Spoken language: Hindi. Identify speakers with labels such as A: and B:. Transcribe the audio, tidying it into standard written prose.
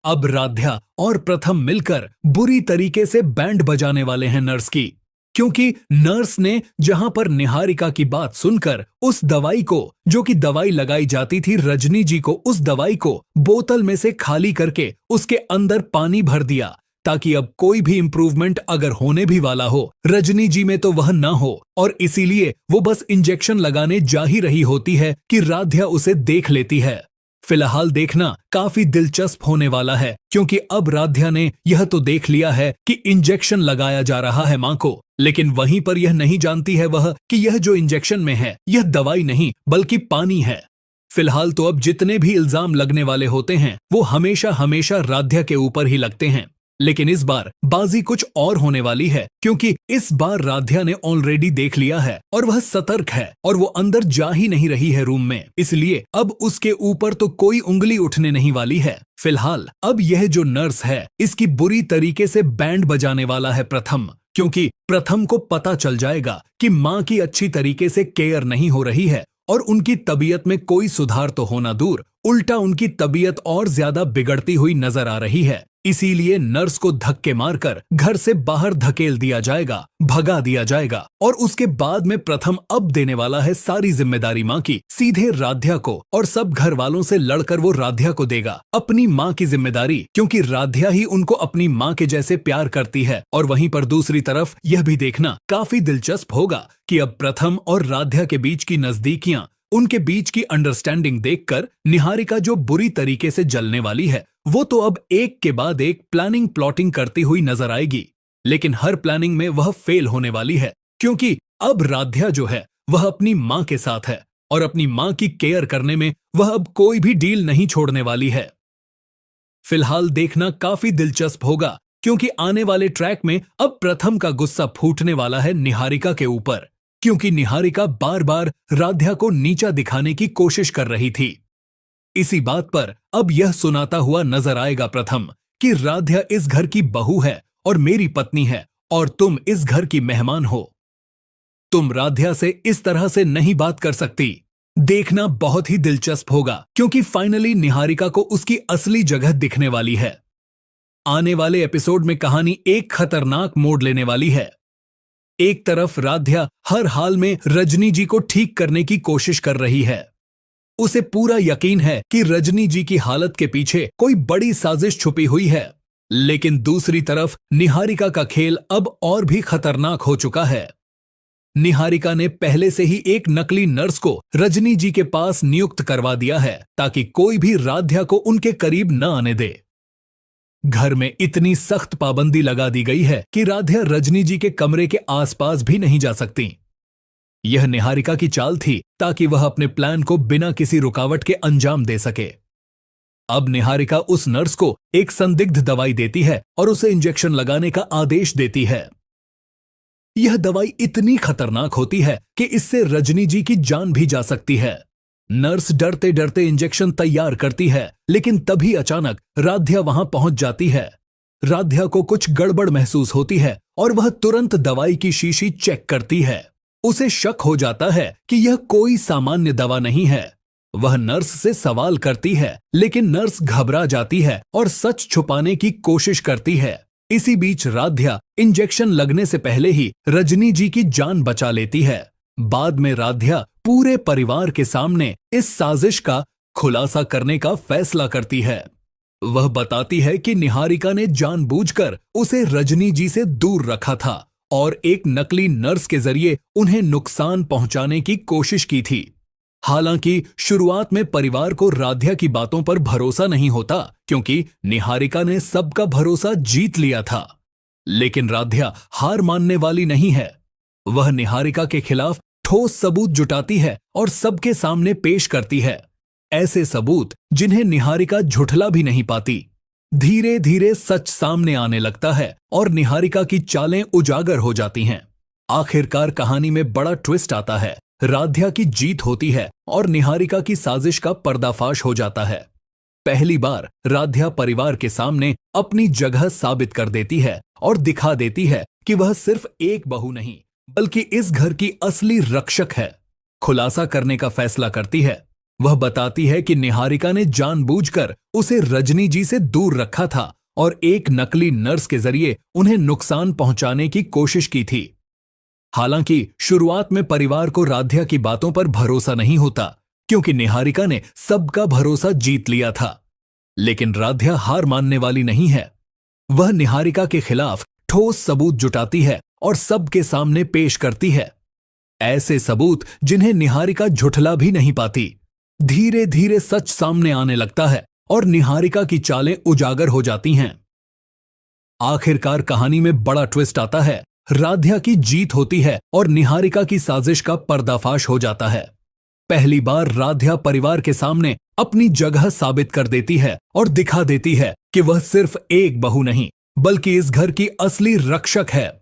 A: अब राध्या और प्रथम मिलकर बुरी तरीके से बैंड बजाने वाले हैं नर्स की, क्योंकि नर्स ने जहां पर निहारिका की बात सुनकर उस दवाई को, जो कि दवाई लगाई जाती थी रजनी जी को, उस दवाई को बोतल में से खाली करके उसके अंदर पानी भर दिया, ताकि अब कोई भी इंप्रूवमेंट अगर होने भी वाला हो रजनी जी में तो वह ना हो। और इसीलिए वो बस इंजेक्शन लगाने जा ही रही होती है कि राध्या उसे देख लेती है। फिलहाल देखना काफी दिलचस्प होने वाला है, क्योंकि अब राध्या ने यह तो देख लिया है कि इंजेक्शन लगाया जा रहा है मां को, लेकिन वहीं पर यह नहीं जानती है वह कि यह जो इंजेक्शन में है यह दवाई नहीं बल्कि पानी है। फिलहाल तो अब जितने भी इल्जाम लगने वाले होते हैं वो हमेशा हमेशा राध्या के ऊपर ही लगते हैं, लेकिन इस बार बाजी कुछ और होने वाली है, क्योंकि इस बार राध्या ने ऑलरेडी देख लिया है और वह सतर्क है और वो अंदर जा ही नहीं रही है रूम में, इसलिए अब उसके ऊपर तो कोई उंगली उठने नहीं वाली है। फिलहाल अब यह जो नर्स है इसकी बुरी तरीके से बैंड बजाने वाला है प्रथम, क्योंकि प्रथम को पता चल जाएगा कि मां की अच्छी तरीके से केयर नहीं हो रही है और उनकी तबीयत में कोई सुधार तो होना दूर, उल्टा उनकी तबीयत और ज्यादा बिगड़ती हुई नजर आ रही है। इसीलिए नर्स को धक्के मारकर घर से बाहर धकेल दिया जाएगा, भगा दिया जाएगा और उसके बाद में प्रथम अब देने वाला है सारी जिम्मेदारी मां की सीधे राध्या को, और सब घर वालों से लड़कर वो राध्या को देगा अपनी मां की जिम्मेदारी, क्योंकि राध्या ही उनको अपनी मां के जैसे प्यार करती है। और वहीं पर दूसरी तरफ यह भी देखना काफी दिलचस्प होगा कि अब प्रथम और राध्या के बीच की नजदीकियां, उनके बीच की अंडरस्टैंडिंग देखकर निहारिका जो बुरी तरीके से जलने वाली है वो तो अब एक के बाद एक प्लानिंग प्लॉटिंग करती हुई नजर आएगी, लेकिन हर प्लानिंग में वह फेल होने वाली है, क्योंकि अब राध्या जो है वह अपनी मां के साथ है और अपनी मां की केयर करने में वह अब कोई भी डील नहीं छोड़ने वाली है। फिलहाल देखना काफी दिलचस्प होगा, क्योंकि आने वाले ट्रैक में अब प्रथम का गुस्सा फूटने वाला है निहारिका के ऊपर, क्योंकि निहारिका बार बार राध्या को नीचा दिखाने की कोशिश कर रही थी। इसी बात पर अब यह सुनाता हुआ नजर आएगा प्रथम कि राध्या इस घर की बहू है और मेरी पत्नी है और तुम इस घर की मेहमान हो। तुम राध्या से इस तरह से नहीं बात कर सकती। देखना बहुत ही दिलचस्प होगा, क्योंकि फाइनली निहारिका को उसकी असली जगह दिखने वाली है। आने वाले एपिसोड में कहानी एक खतरनाक मोड़ लेने वाली है। एक तरफ राध्या हर हाल में रजनी जी को ठीक करने की कोशिश कर रही है, उसे पूरा यकीन है कि रजनी जी की हालत के पीछे कोई बड़ी साजिश छुपी हुई है, लेकिन दूसरी तरफ निहारिका का खेल अब और भी खतरनाक हो चुका है। निहारिका ने पहले से ही एक नकली नर्स को रजनी जी के पास नियुक्त करवा दिया है, ताकि कोई भी राध्या को उनके करीब न आने दे। घर में इतनी सख्त पाबंदी लगा दी गई है कि राध्या रजनी जी के कमरे के आसपास भी नहीं जा सकती। यह निहारिका की चाल थी ताकि वह अपने प्लान को बिना किसी रुकावट के अंजाम दे सके। अब निहारिका उस नर्स को एक संदिग्ध दवाई देती है और उसे इंजेक्शन लगाने का आदेश देती है। यह दवाई इतनी खतरनाक होती है कि इससे रजनी जी की जान भी जा सकती है। नर्स डरते डरते इंजेक्शन तैयार करती है, लेकिन तभी अचानक राध्या वहां पहुंच जाती है। राध्या को कुछ गड़बड़ महसूस होती है और वह तुरंत दवाई की शीशी चेक करती है। उसे शक हो जाता है कि यह कोई सामान्य दवा नहीं है। वह नर्स से सवाल करती है, लेकिन नर्स घबरा जाती है और सच छुपाने की कोशिश करती है। इसी बीच राध्या इंजेक्शन लगने से पहले ही रजनी जी की जान बचा लेती है। बाद में राध्या पूरे परिवार के सामने इस साजिश का खुलासा करने का फैसला करती है। वह बताती है कि निहारिका ने जानबूझकर उसे रजनी जी से दूर रखा था और एक नकली नर्स के जरिए उन्हें नुकसान पहुंचाने की कोशिश की थी। हालांकि शुरुआत में परिवार को राध्या की बातों पर भरोसा नहीं होता, क्योंकि निहारिका ने सबका भरोसा जीत लिया था। लेकिन राध्या हार मानने वाली नहीं है। वह निहारिका के खिलाफ ठोस सबूत जुटाती है और सबके सामने पेश करती है, ऐसे सबूत जिन्हें निहारिका झुठला भी नहीं पाती। धीरे धीरे सच सामने आने लगता है और निहारिका की चालें उजागर हो जाती हैं। आखिरकार कहानी में बड़ा ट्विस्ट आता है। राध्या की जीत होती है और निहारिका की साजिश का पर्दाफाश हो जाता है। पहली बार राध्या परिवार के सामने अपनी जगह साबित कर देती है और दिखा देती है कि वह सिर्फ एक बहू नहीं बल्कि इस घर की असली रक्षक है। खुलासा करने का फैसला करती है। वह बताती है कि निहारिका ने जानबूझकर उसे रजनी जी से दूर रखा था और एक नकली नर्स के जरिए उन्हें नुकसान पहुंचाने की कोशिश की थी। हालांकि शुरुआत में परिवार को राध्या की बातों पर भरोसा नहीं होता, क्योंकि निहारिका ने सबका भरोसा जीत लिया था। लेकिन राध्या हार मानने वाली नहीं है। वह निहारिका के खिलाफ ठोस सबूत जुटाती है और सबके सामने पेश करती है, ऐसे सबूत जिन्हें निहारिका झुठला भी नहीं पाती। धीरे धीरे सच सामने आने लगता है और निहारिका की चालें उजागर हो जाती हैं। आखिरकार कहानी में बड़ा ट्विस्ट आता है। राध्या की जीत होती है और निहारिका की साजिश का पर्दाफाश हो जाता है। पहली बार राध्या परिवार के सामने अपनी जगह साबित कर देती है और दिखा देती है कि वह सिर्फ एक बहू नहीं, बल्कि इस घर की असली रक्षक है।